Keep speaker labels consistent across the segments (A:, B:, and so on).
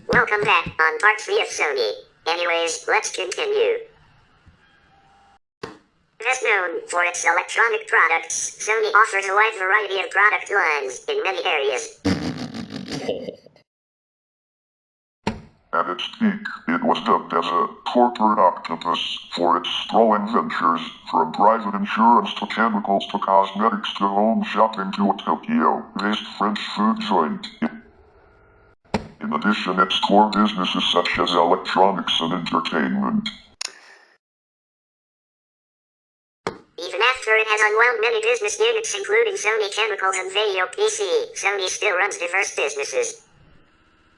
A: Welcome back on part 3 of Sony. Anyways, let's continue. Best known for its electronic products, Sony offers a wide variety of product lines in many areas.
B: At its peak, it was dubbed as a corporate octopus for its sprawling ventures, from private insurance to chemicals to cosmetics to home shopping to a Tokyo-based French food joint. In addition, its core businesses such as electronics and entertainment.
A: Even after it has unwound many business units including Sony Chemicals and Video PC, Sony still runs diverse businesses.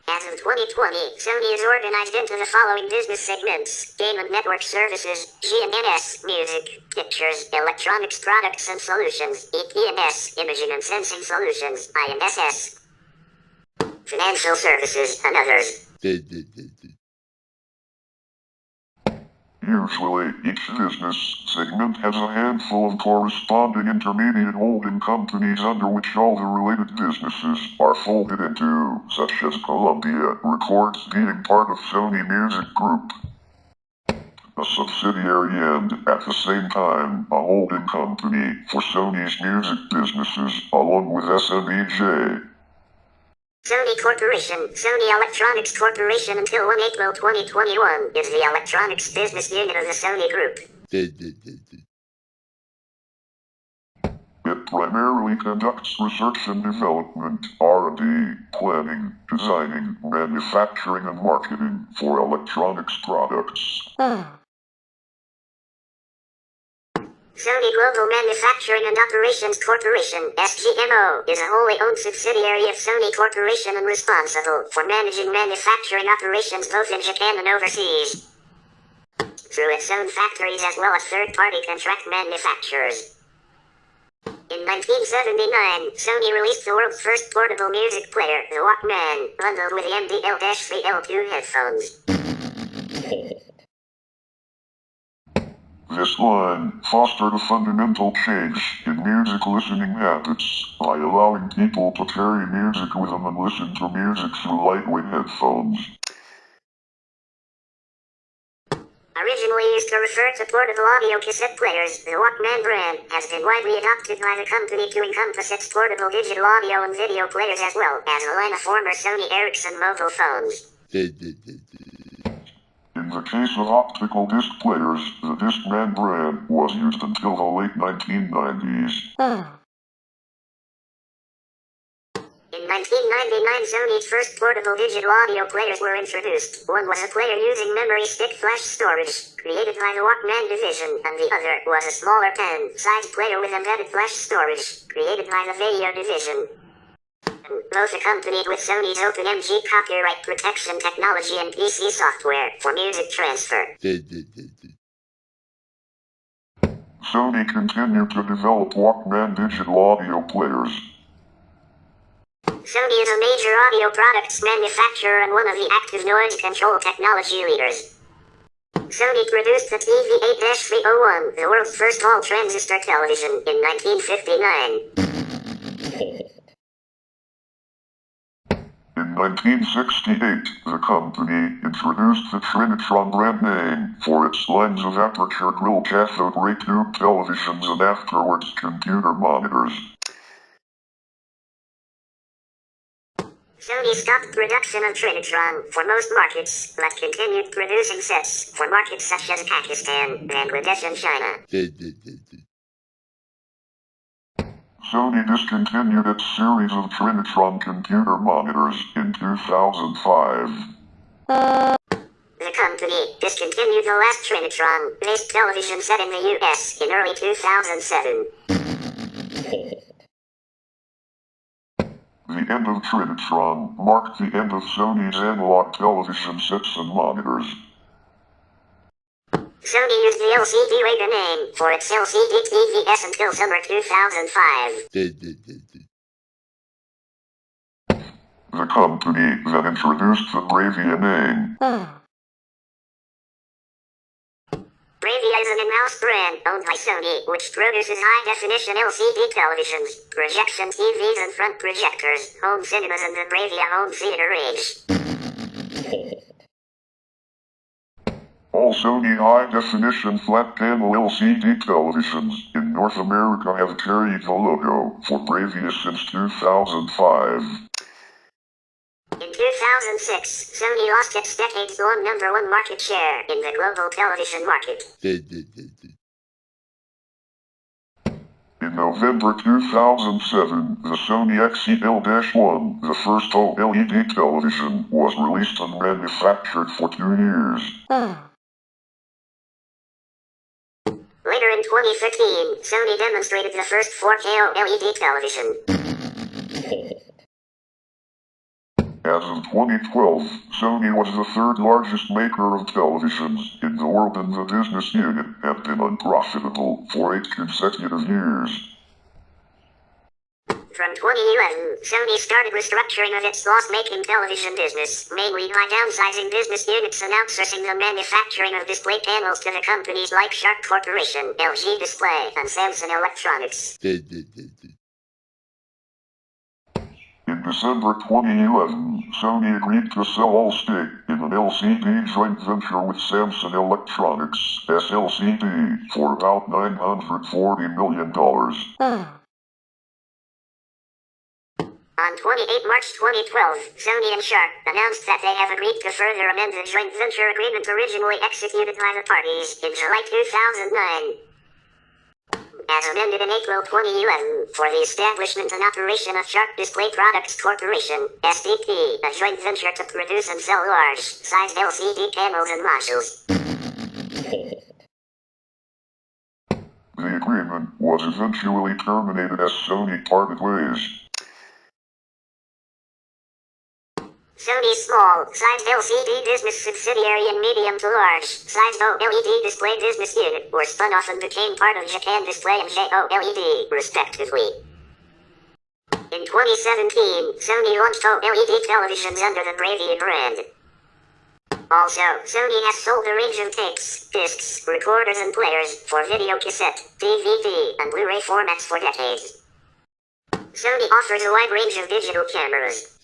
A: As of 2020, Sony is organized into the following business segments: Game and Network Services, G&NS, Music, Pictures, Electronics Products and Solutions, EP&S, Imaging and Sensing Solutions, INSS, Financial Services, and others.
B: Usually, each business segment has a handful of corresponding intermediate holding companies under which all the related businesses are folded into, such as Columbia Records being part of Sony Music Group, a subsidiary and, at the same time, a holding company for Sony's music businesses, along with SMEJ.
A: Sony Corporation, Sony Electronics Corporation until 1 April 2021 is the electronics business unit of the Sony Group.
B: It primarily conducts research and development, R&D, planning, designing, manufacturing and marketing for electronics products.
A: Sony Global Manufacturing and Operations Corporation, SGMO, is a wholly owned subsidiary of Sony Corporation and responsible for managing manufacturing operations both in Japan and overseas, through its own factories as well as third-party contract manufacturers. In 1979, Sony released the world's first portable music player, the Walkman, bundled with the MDL-3L2 headphones.
B: This line fostered a fundamental change in music listening habits by allowing people to carry music with them and listen to music through lightweight headphones.
A: Originally used to refer to portable audio cassette players, the Walkman brand has been widely adopted by the company to encompass its portable digital audio and video players as well as a line of former Sony Ericsson mobile phones.
B: In the case of optical disc players, the Discman brand was used until the late 1990s.
A: In 1999, Sony's first portable digital audio players were introduced. One was a player using memory stick flash storage, created by the Walkman division, and the other was a smaller pen-sized player with embedded flash storage, created by the Video division. Both accompanied with Sony's OpenMG copyright protection technology and PC software for music transfer.
B: Sony continued to develop Walkman digital audio players.
A: Sony is a major audio products manufacturer and one of the active noise control technology leaders. Sony produced the TV-8-301, the world's first all-transistor television, in 1959.
B: In 1968, the company introduced the Trinitron brand name for its lines of aperture grille cathode ray tube televisions and afterwards computer monitors.
A: Sony stopped production of Trinitron for most markets, but continued producing sets for markets such as Pakistan, Bangladesh and China.
B: Sony discontinued its series of Trinitron computer monitors in 2005.
A: The company discontinued the last Trinitron-based television set in the US in early 2007.
B: The end of Trinitron marked the end of Sony's analog television sets and monitors.
A: Sony used the LCD Radar name for its LCD TVS until summer 2005.
B: The company then introduced the Bravia name.
A: Bravia is an in-house brand owned by Sony, which produces high-definition LCD televisions, projection TVs and front projectors, home cinemas and the Bravia home theater range.
B: All Sony high-definition flat-panel LCD televisions in North America have carried the logo for previous since 2005.
A: In 2006, Sony lost its decades-long #1 market share in the global television market.
B: In November 2007, the Sony XEL-1, the first OLED television, was released and manufactured for 2 years.
A: Later in 2015, Sony demonstrated the first 4K OLED television.
B: As of 2012, Sony was the third largest maker of televisions in the world, and the business unit had been unprofitable for 8 consecutive years.
A: From 2011, Sony started restructuring of its loss-making television business, mainly by downsizing business units and outsourcing the manufacturing of display panels to the companies like Sharp Corporation, LG Display, and Samsung Electronics.
B: In December 2011, Sony agreed to sell all stake in an LCD joint venture with Samsung Electronics, SLCD, for about $940 million.
A: On 28 March 2012, Sony and Sharp announced that they have agreed to further amend the joint venture agreement originally executed by the parties in July 2009. As amended in April 2011, for the establishment and operation of Sharp Display Products Corporation, SDP, a joint venture to produce and sell large-sized LCD panels and modules.
B: The agreement was eventually terminated as Sony parted ways.
A: Sony's small-sized LCD business subsidiary and medium to large-sized OLED display business unit were spun off and became part of Japan Display and JOLED, respectively. In 2017, Sony launched OLED televisions under the Bravia brand. Also, Sony has sold a range of tapes, discs, recorders and players for video cassette, DVD, and Blu-ray formats for decades. Sony offers a wide range of digital cameras.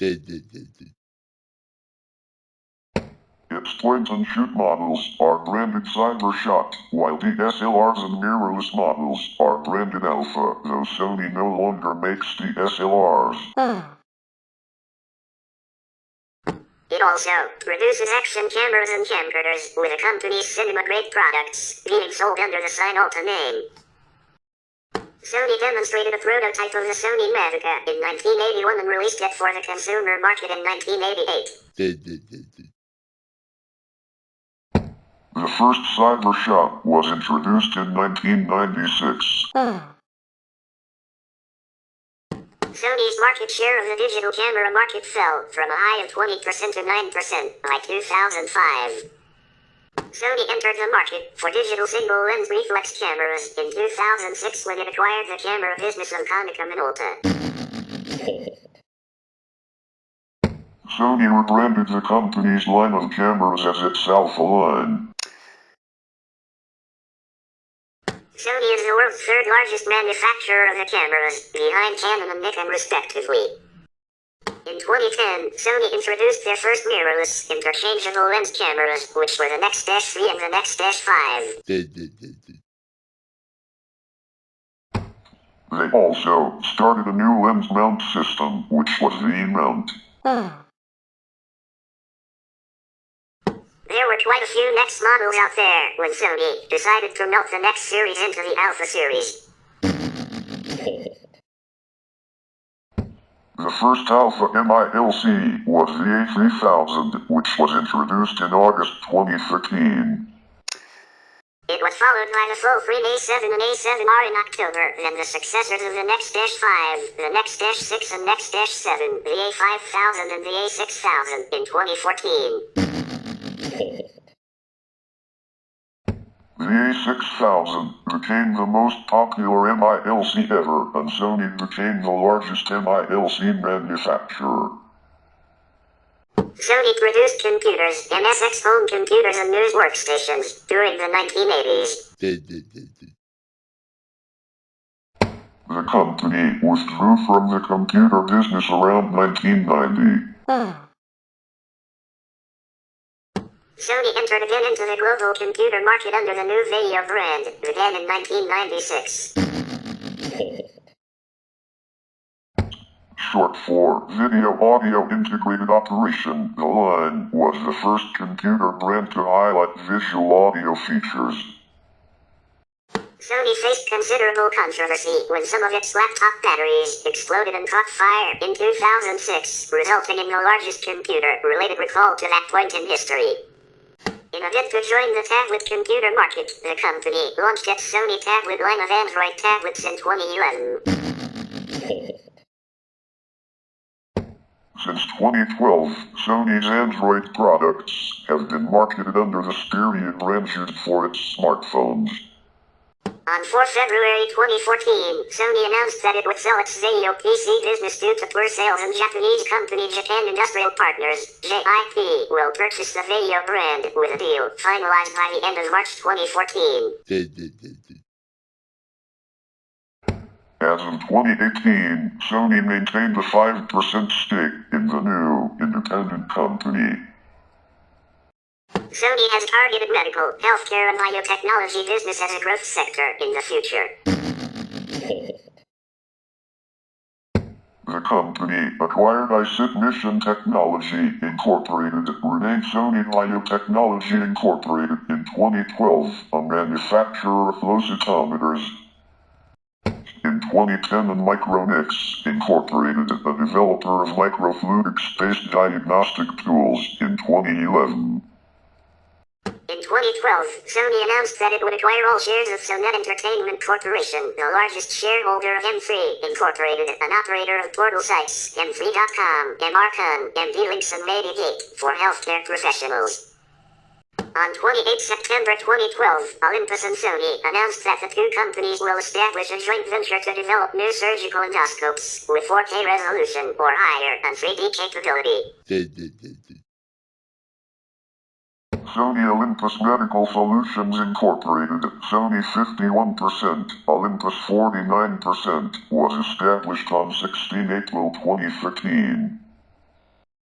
B: Its point-and-shoot models are branded CyberShot, while DSLRs and mirrorless models are branded Alpha, though Sony no longer makes DSLRs.
A: It also produces action cameras and camcorders with the company's cinema-grade products being sold under the Synalta name. Sony demonstrated a prototype of the Sony Mavica in 1981 and released it for the consumer market in 1988.
B: The first CyberShot was introduced in 1996.
A: Sony's market share of the digital camera market fell from a high of 20% to 9% by 2005. Sony entered the market for digital single-lens reflex cameras in 2006 when it acquired the camera business of Konica Minolta.
B: Sony rebranded the company's line of cameras as its Alpha line.
A: Sony is the world's third largest manufacturer of the cameras, behind Canon and Nikon respectively. In 2010, Sony introduced their first mirrorless, interchangeable lens cameras, which were the Nex-3 and the Nex-5.
B: They also started a new lens mount system, which was the E-mount.
A: There were quite a few Nex models out there when Sony decided to melt the Nex series into the Alpha series.
B: The first Alpha MILC was the A3000, which was introduced in August 2013.
A: It was followed by the full-frame A7 and A7R in October, then the successors of the Nex-5, the Nex-6 and Nex-7, the A5000 and the A6000 in 2014.
B: The A6000 became the most popular MILC ever, and Sony became the largest MILC manufacturer.
A: Sony produced computers, MSX home computers and news workstations during the 1980s.
B: The company withdrew from the computer business around 1990.
A: Sony entered again into the global computer market under the new Video brand, began in 1996.
B: Short for Video Audio Integrated Operation, the line was the first computer brand to highlight visual audio features.
A: Sony faced considerable controversy when some of its laptop batteries exploded and caught fire in 2006, resulting in the largest computer-related recall to that point in history. In a bid to join the tablet computer market, the company launched its Sony tablet line of Android tablets in 2011.
B: Since 2012, Sony's Android products have been marketed under the Styrian brand used for its smartphones.
A: On 4 February 2014, Sony announced that it would sell its Zayo PC business due to poor sales, and Japanese company Japan Industrial Partners, JIP, will purchase the Zayo brand, with a deal finalized by the end of March 2014.
B: As of 2018, Sony maintained a 5% stake in the new independent company.
A: Sony has targeted medical, healthcare and biotechnology business as a growth sector in the future.
B: The company acquired ISIT Mission Technology Incorporated, renamed Sony Biotechnology Incorporated in 2012, a manufacturer of flow cytometers. In 2010, and Micronix Incorporated, a developer of microfluidics-based diagnostic tools, in 2011.
A: In 2012, Sony announced that it would acquire all shares of Sonet Entertainment Corporation, the largest shareholder of M3 Incorporated, an operator of portal sites, M3.com, MRCon, MD-Links and Medigate, for healthcare professionals. On 28 September 2012, Olympus and Sony announced that the two companies will establish a joint venture to develop new surgical endoscopes with 4K resolution or higher and 3D capability.
B: Sony Olympus Medical Solutions Incorporated, Sony 51%, Olympus 49%, was established on 16 April 2013.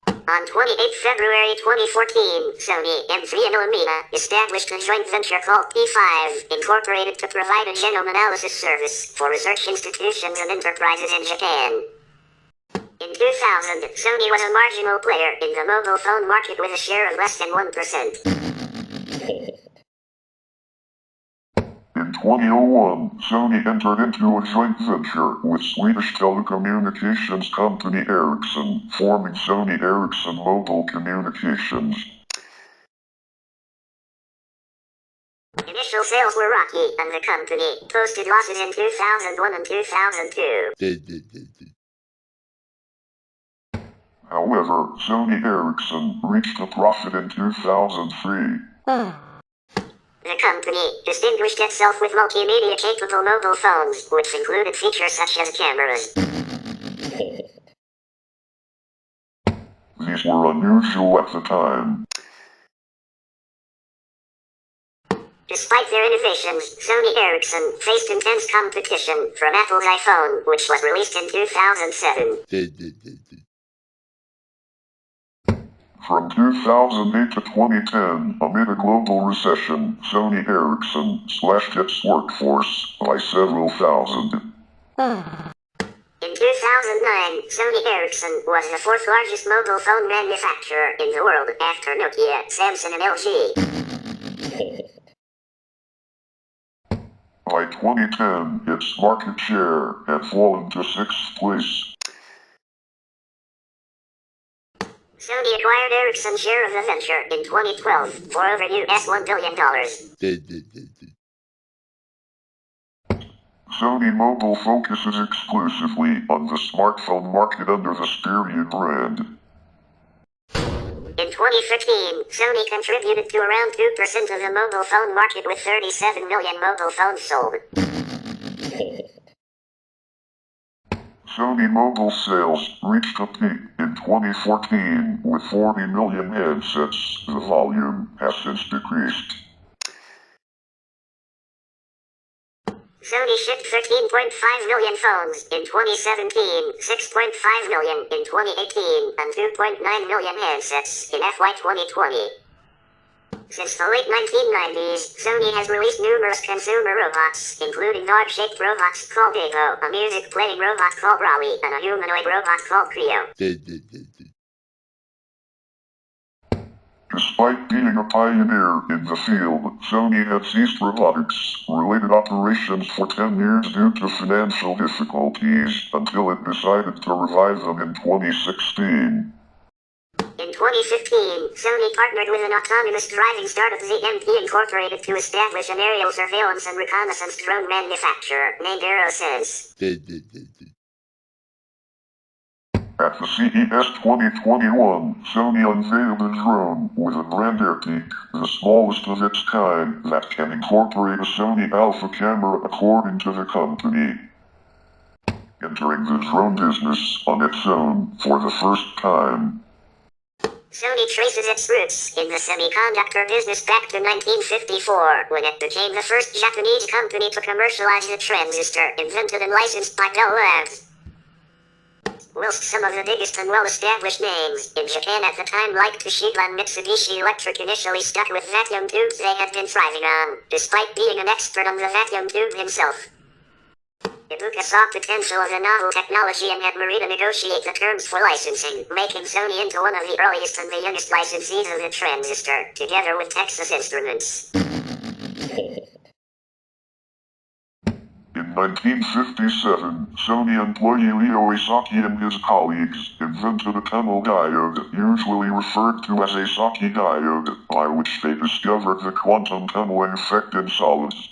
A: On 28 February 2014, Sony, M3 and Illumina established a joint venture called P5 Incorporated to provide a genome analysis service for research institutions and enterprises in Japan. In 2000, Sony was a marginal player in the mobile phone market with a share of less than 1%.
B: In 2001, Sony entered into a joint venture with Swedish telecommunications company Ericsson, forming Sony Ericsson Mobile Communications.
A: Initial sales were rocky, and the company posted losses in 2001 and 2002.
B: However, Sony Ericsson reached a profit in 2003.
A: The company distinguished itself with multimedia-capable mobile phones, which included features such as cameras.
B: These were unusual at the time.
A: Despite their innovations, Sony Ericsson faced intense competition from Apple's iPhone, which was released in 2007.
B: From 2008 to 2010, amid a global recession, Sony Ericsson slashed its workforce by several thousand.
A: In 2009, Sony Ericsson was the fourth largest mobile phone manufacturer in the world after Nokia, Samsung and LG.
B: By 2010, its market share had fallen to 6th place.
A: Sony acquired Ericsson's share of the venture in 2012 for over $1 billion.
B: Sony Mobile focuses exclusively on the smartphone market under the Styrian brand.
A: In 2015, Sony contributed to around 2% of the mobile phone market with 37 million mobile phones sold.
B: Sony Mobile sales reached a peak in 2014 with 40 million handsets. The volume has since decreased.
A: Sony shipped 13.5 million phones in 2017, 6.5 million in 2018, and 2.9 million handsets in FY 2020. Since the late 1990s, Sony has released numerous consumer robots, including dog-shaped robots called Evo, a music-playing robot called Raleigh, and a humanoid robot called Creo.
B: Despite being a pioneer in the field, Sony had ceased robotics-related operations for 10 years due to financial difficulties, until it decided to revive them in 2016.
A: In 2015, Sony partnered with an autonomous driving startup ZMP Incorporated to establish an aerial surveillance and reconnaissance drone manufacturer named AeroSense.
B: At the CES 2021, Sony unveiled a drone with a brand air peak, the smallest of its kind, that can incorporate a Sony Alpha camera according to the company. Entering the drone business on its own for the first time.
A: Sony traces its roots in the semiconductor business back to 1954, when it became the first Japanese company to commercialize the transistor, invented and licensed by Bell Labs. Whilst some of the biggest and well-established names in Japan at the time like Toshiba and Mitsubishi Electric initially stuck with vacuum tubes they had been thriving on, despite being an expert on the vacuum tube himself. Ibuka saw potential of the novel technology and had Morita negotiate the terms for licensing, making Sony into one of the earliest and the youngest licensees of the transistor, together with Texas Instruments.
B: In 1957, Sony employee Leo Esaki and his colleagues invented a tunnel diode, usually referred to as a Esaki diode, by which they discovered the quantum tunneling effect in solids,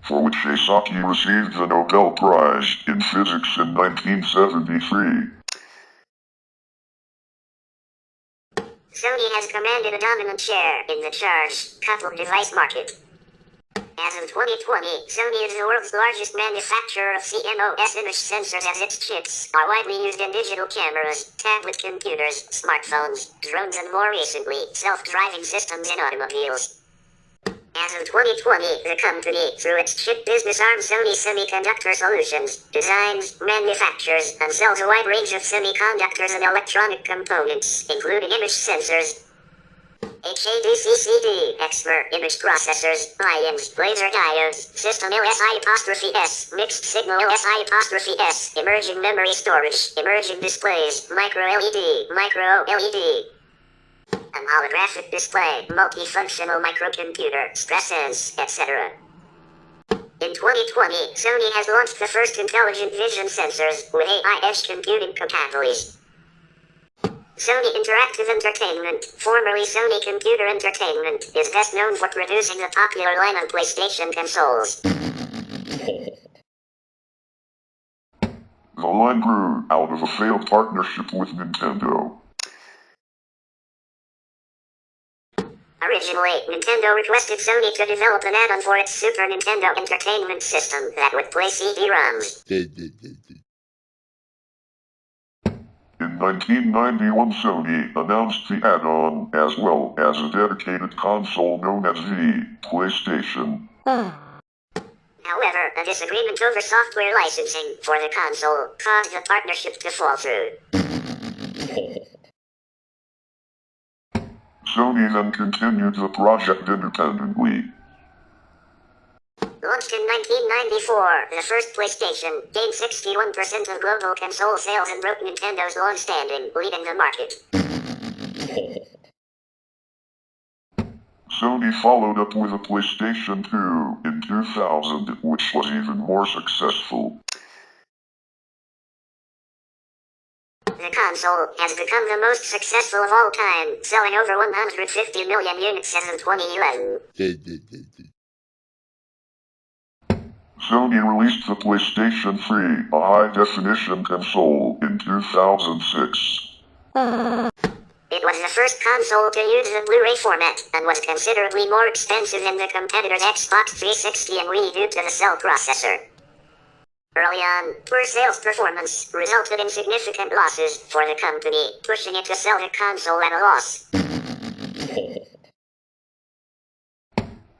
B: for which Esaki received the Nobel Prize in Physics in 1973.
A: Sony has commanded a dominant share in the charge-coupled device market. As of 2020, Sony is the world's largest manufacturer of CMOS image sensors, as its chips are widely used in digital cameras, tablet computers, smartphones, drones, and more recently, self-driving systems in automobiles. As of 2020, the company, through its chip business arm Sony Semiconductor Solutions, designs, manufactures, and sells a wide range of semiconductors and electronic components, including image sensors, HADCCD, expert image processors, IMs, laser diodes, system LSI'(S), mixed signal LSI'(S), emerging memory storage, emerging displays, micro LED, an holographic display, multifunctional microcomputer, stress-sense, etc. In 2020, Sony has launched the first intelligent vision sensors with AI edge computing capabilities. Sony Interactive Entertainment, formerly Sony Computer Entertainment, is best known for producing the popular line of PlayStation consoles.
B: The line grew out of a failed partnership with Nintendo.
A: Originally, Nintendo requested Sony to develop an add-on for its Super Nintendo Entertainment System that would play CD-ROMs.
B: In 1991, Sony announced the add-on, as well as a dedicated console known as the PlayStation.
A: However, a disagreement over software licensing for the console caused the partnership to fall through.
B: Sony then continued the project independently.
A: Launched in 1994, the first PlayStation gained 61% of global console sales and broke Nintendo's long-standing lead in the market.
B: Sony followed up with a PlayStation 2 in 2000, which was even more successful.
A: The console has become the most successful of all time, selling over 150 million units as of 2011.
B: Sony released the PlayStation 3, a high-definition console, in 2006.
A: It was the first console to use the Blu-ray format, and was considerably more expensive than the competitors Xbox 360 and Wii due to the cell processor. Early on, poor sales performance resulted in significant losses for the company, pushing it to sell the console at a loss.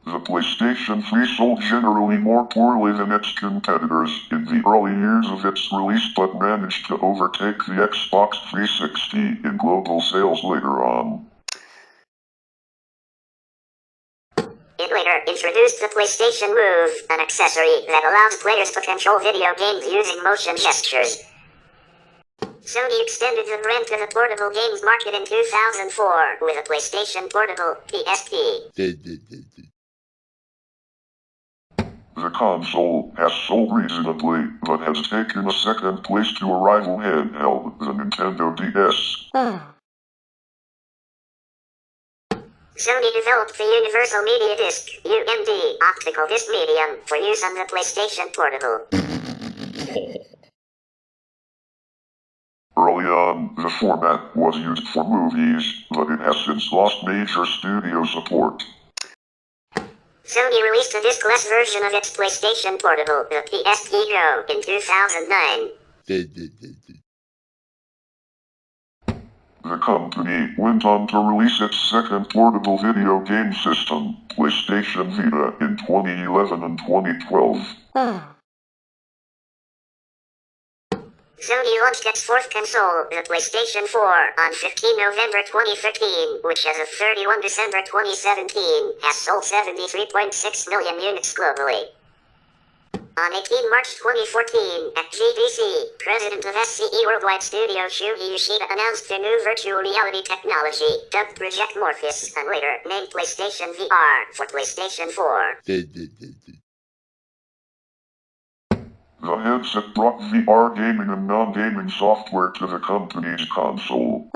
B: The PlayStation 3 sold generally more poorly than its competitors in the early years of its release, but managed to overtake the Xbox 360 in global sales later on.
A: It later introduced the PlayStation Move, an accessory that allows players to control video games using motion gestures. Sony extended the brand to the portable games market in 2004 with a PlayStation Portable, PSP.
B: The console has sold reasonably, but has taken a second place to a rival handheld, the Nintendo DS.
A: Sony developed the Universal Media Disc, UMD, optical disc medium, for use on the PlayStation Portable.
B: Early on, the format was used for movies, but it has since lost major studio support.
A: Sony released a disc-less version of its PlayStation Portable, the PSP Go, in 2009.
B: The company went on to release its second portable video game system, PlayStation Vita, in 2011 and 2012.
A: Sony launched its fourth console, the PlayStation 4, on 15 November 2013, which as of 31 December 2017, has sold 73.6 million units globally. On 18 March 2014, at GDC, President of SCE Worldwide Studio Shuhei Yoshida announced a new virtual reality technology, dubbed Project Morpheus, and later named PlayStation VR, for PlayStation 4.
B: The headset brought VR gaming and non-gaming software to the company's console.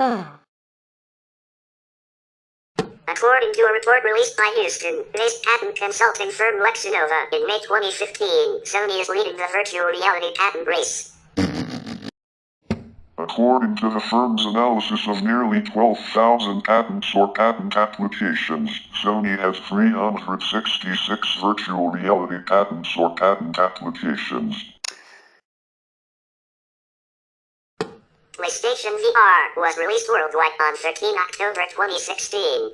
A: According to a report released by Houston-based patent consulting firm Lexinova, in May 2015, Sony is leading the virtual reality patent race.
B: According to the firm's analysis of nearly 12,000 patents or patent applications, Sony has 366 virtual reality patents or patent applications.
A: PlayStation VR was released worldwide on 13 October 2016.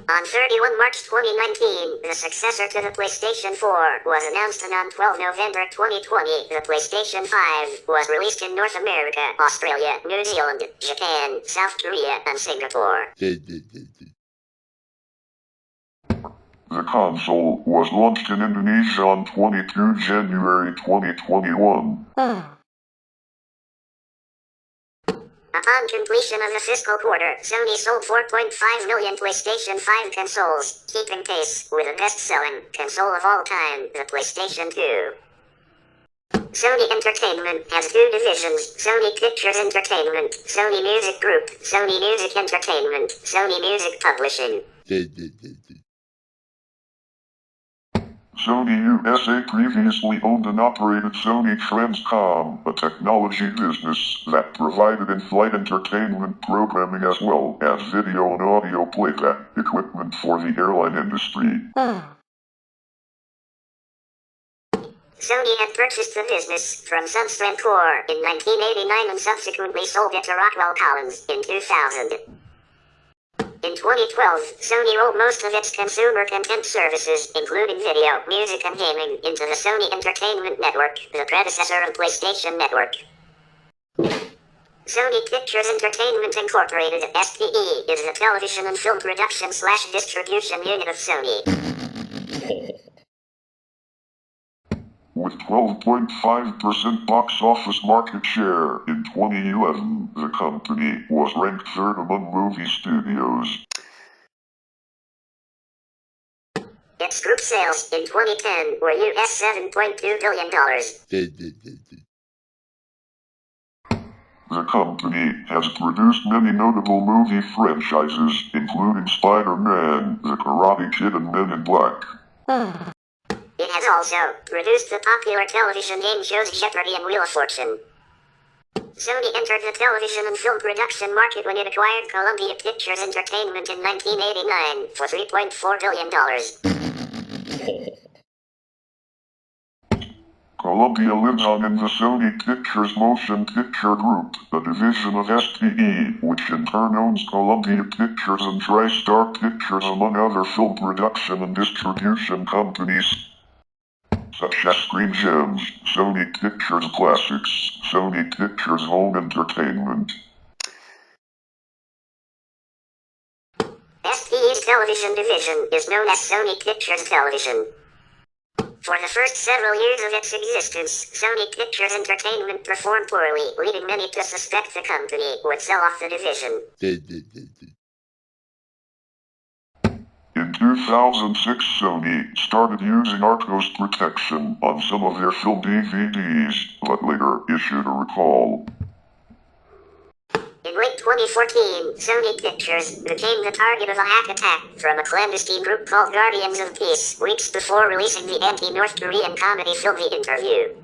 A: On 31 March 2019, the successor to the PlayStation 4 was announced, and on 12 November 2020, the PlayStation 5 was released in North America, Australia, New Zealand, Japan, South Korea, and Singapore.
B: The console was launched in Indonesia on 22 January 2021.
A: Upon completion of the fiscal quarter, Sony sold 4.5 million PlayStation 5 consoles, keeping pace with the best-selling console of all time, the PlayStation 2. Sony Entertainment has two divisions: Sony Pictures Entertainment, Sony Music Group, Sony Music Entertainment, Sony Music Publishing.
B: Sony USA previously owned and operated Sony Transcom, a technology business that provided in-flight entertainment programming as well as video and audio playback equipment for the airline industry.
A: Sony had purchased the business from Sunstrand Corp in 1989 and subsequently sold it to Rockwell Collins in 2000. In 2012, Sony rolled most of its consumer content services, including video, music, and gaming, into the Sony Entertainment Network, the predecessor of PlayStation Network. Sony Pictures Entertainment Incorporated, SPE, is the television and film production/distribution unit of Sony.
B: With 12.5% box office market share in 2011, the company was ranked third among movie studios.
A: Its group sales in 2010 were US $7.2 billion.
B: The company has produced many notable movie franchises, including Spider-Man, The Karate Kid, and Men in Black.
A: It has also produced the popular television game shows Jeopardy and Wheel of Fortune. Sony entered the television and film production market when it acquired Columbia Pictures Entertainment in 1989 for $3.4 billion.
B: Columbia lives on in the Sony Pictures Motion Picture Group, a division of SPE, which in turn owns Columbia Pictures and TriStar Pictures, among other film production and distribution companies, such as Screen Gems, Sony Pictures Classics, Sony Pictures Home Entertainment.
A: SPE's television division is known as Sony Pictures Television. For the first several years of its existence, Sony Pictures Entertainment performed poorly, leading many to suspect the company would sell off the division.
B: In 2006, Sony started using Arcos protection on some of their film DVDs, but later issued a recall.
A: In late 2014, Sony Pictures became the target of a hack attack from a clandestine group called Guardians of Peace, weeks before releasing the anti-North Korean comedy film The Interview.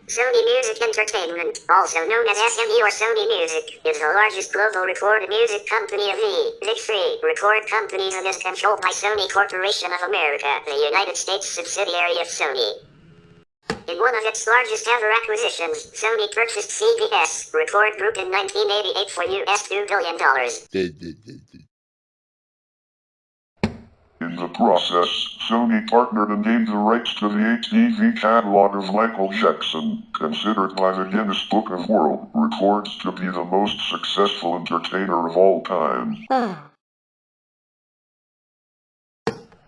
A: Sony Music Entertainment, also known as SME or Sony Music, is the largest global recorded music company of the Big Three record companies and is controlled by Sony Corporation of America, the United States subsidiary of Sony. In one of its largest ever acquisitions, Sony purchased CBS Record Group in 1988 for US $2 billion.
B: In the process, Sony partnered and gained the rights to the ATV catalog of Michael Jackson, considered by the Guinness Book of World Records to be the most successful entertainer of all time.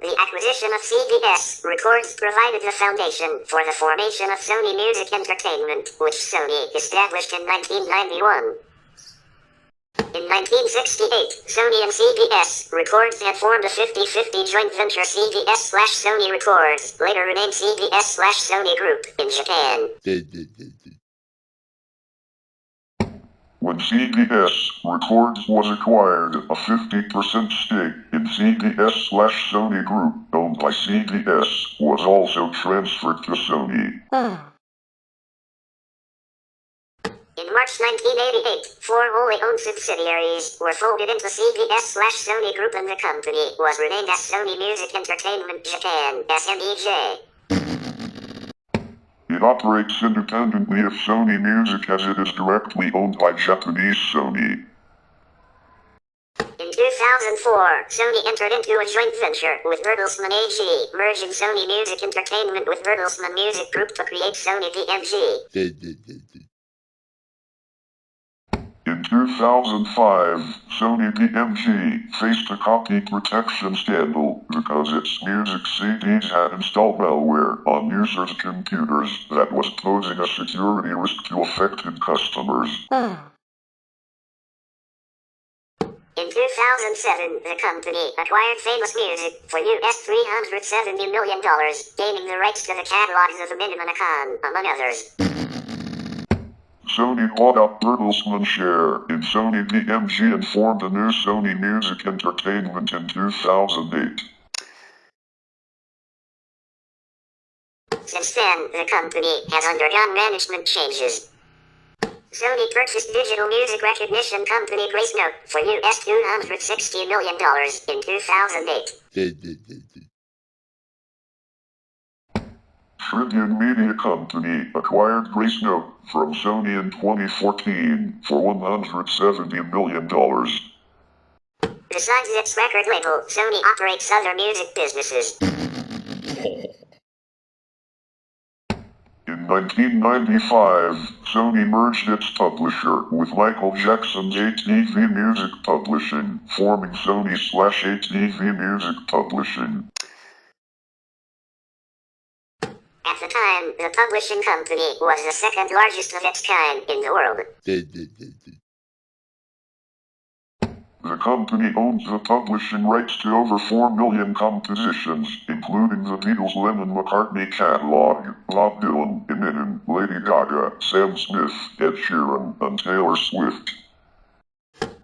A: The acquisition of CBS Records provided the foundation for the formation of Sony Music Entertainment, which Sony established in 1991. In 1968, Sony and CBS Records had formed a 50-50 joint venture CBS/Sony Records, later renamed CBS/Sony Group, in Japan.
B: When CBS Records was acquired, a 50% stake in CBS/Sony Group, owned by CBS, was also transferred to Sony.
A: In March 1988, 4 wholly owned subsidiaries were folded into CBS/Sony Group and the company was renamed as Sony Music Entertainment Japan, SMEJ.
B: It operates independently of Sony Music as it is directly owned by Japanese Sony.
A: In 2004, Sony entered into a joint venture with Bertelsmann AG, merging Sony Music Entertainment with Bertelsmann Music Group to create Sony VMG.
B: In 2005, Sony BMG faced a copy protection scandal because its music CDs had installed malware on users' computers that was posing a security risk to affected customers.
A: In 2007, the company acquired Famous Music for US $370 million, gaining the rights to the catalogs of Eminem and Akon, among others.
B: Sony bought out Bertelsmann's share in Sony BMG and formed a new Sony Music Entertainment in 2008.
A: Since then, the company has undergone management changes. Sony purchased digital music recognition company GraceNote for US $260 million in 2008.
B: Tribune Media Company acquired GraceNote from Sony in 2014 for $170 million.
A: Besides its record label, Sony operates other music businesses.
B: In 1995, Sony merged its publisher with Michael Jackson's ATV Music Publishing, forming Sony/ATV Music Publishing.
A: At the time, the publishing company was the second largest of its kind in the world.
B: The company owns the publishing rights to over 4 million compositions, including the Beatles' Lennon-McCartney catalog, Bob Dylan, Eminem, Lady Gaga, Sam Smith, Ed Sheeran, and Taylor Swift.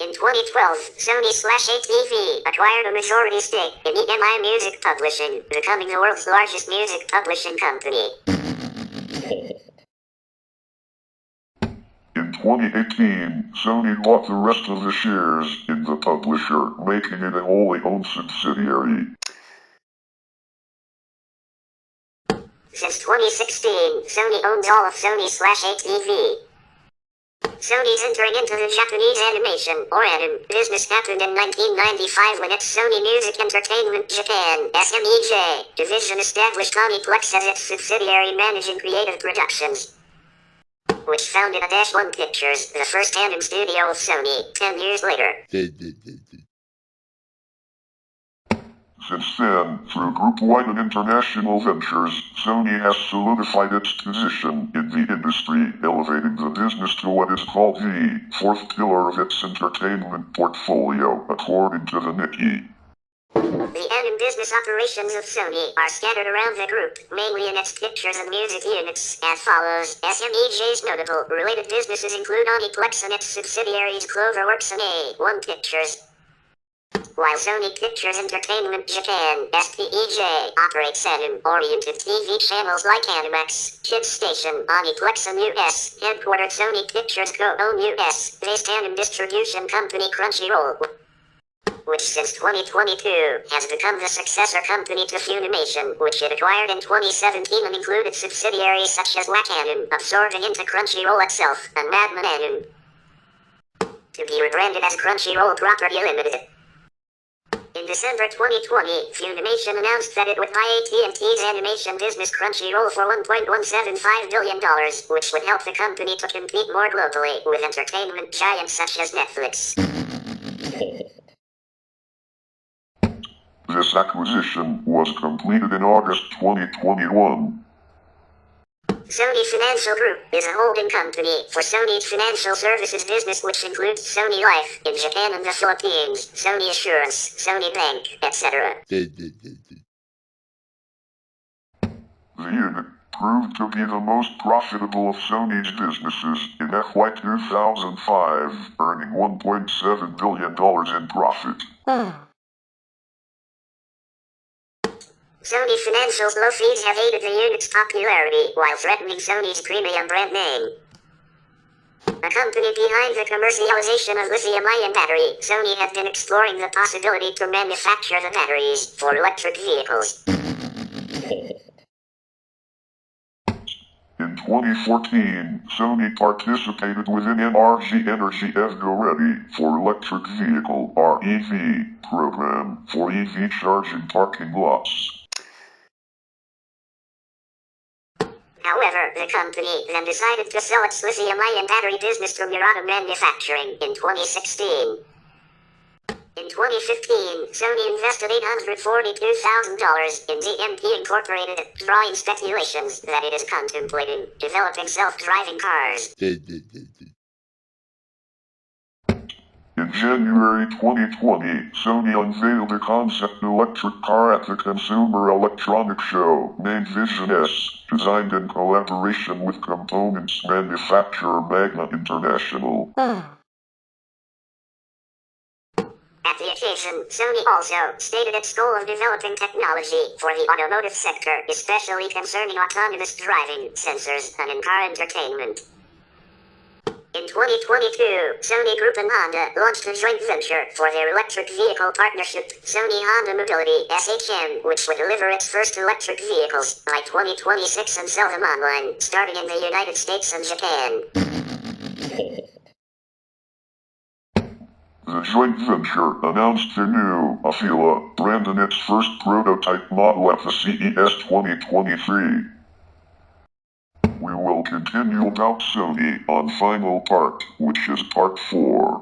A: In 2012, Sony/ATV acquired a majority stake in EMI Music Publishing, becoming the world's largest music publishing company.
B: In 2018, Sony bought the rest of the shares in the publisher, making it a wholly owned subsidiary.
A: Since 2016, Sony owns all of Sony/ATV. Sony's entering into the Japanese animation, or anim, business happened in 1995 when its Sony Music Entertainment Japan, SMEJ, division established Aniplex as its subsidiary managing creative productions, which founded A-1 Pictures, the first anim studio of Sony, 10 years later.
B: Since then, through group-wide and international ventures, Sony has solidified its position in the industry, elevating the business to what is called the fourth pillar of its entertainment portfolio, according to the Nikkei.
A: The anime business operations of Sony are scattered around the group, mainly in its pictures and music units, as follows. SMEJ's notable related businesses include Aniplex and its subsidiaries Cloverworks and A1 Pictures. While Sony Pictures Entertainment Japan (SPEJ) operates anime-oriented TV channels like Animax, Kids Station, Aniplex and US, headquartered Sony Pictures co-own US-based anime distribution company Crunchyroll, which since 2022 has become the successor company to Funimation, which it acquired in 2017 and included subsidiaries such as Whack Anime, absorbing into Crunchyroll itself, and Madman Anime, to be rebranded as Crunchyroll Property Limited. In December 2020, Funimation announced that it would buy AT&T's animation business Crunchyroll for $1.175 billion, which would help the company to compete more globally with entertainment giants such as Netflix.
B: This acquisition was completed in August 2021.
A: Sony Financial Group is a holding company for Sony's financial services business, which includes Sony Life in Japan and the Philippines, Sony Assurance, Sony Bank, etc.
B: The unit proved to be the most profitable of Sony's businesses in FY 2005, earning $1.7 billion in profit.
A: Sony Financial's low fees have aided the unit's popularity while threatening Sony's premium brand name. A company behind the commercialization of lithium-ion battery, Sony had been exploring the possibility to manufacture the batteries for electric vehicles.
B: In 2014, Sony participated within NRG Energy Ready for Electric Vehicle (REV) program for EV charging parking lots.
A: However, the company then decided to sell its lithium-ion battery business to Murata Manufacturing in 2016. In 2015, Sony invested $842,000 in DMP Incorporated, drawing speculations that it is contemplating developing self-driving cars.
B: In January 2020, Sony unveiled a concept electric car at the Consumer Electronics Show named Vision S, designed in collaboration with components manufacturer Magna International.
A: At the occasion, Sony also stated its goal of developing technology for the automotive sector, especially concerning autonomous driving, sensors, and in-car entertainment. In 2022, Sony Group and Honda launched a joint venture for their electric vehicle partnership, Sony Honda Mobility (SHM), which would deliver its first electric vehicles by 2026 and sell them online, starting in the United States and Japan.
B: The joint venture announced the new Afeela brand and its first prototype model at the CES 2023. We will continue about Sony on final part, which is part 4.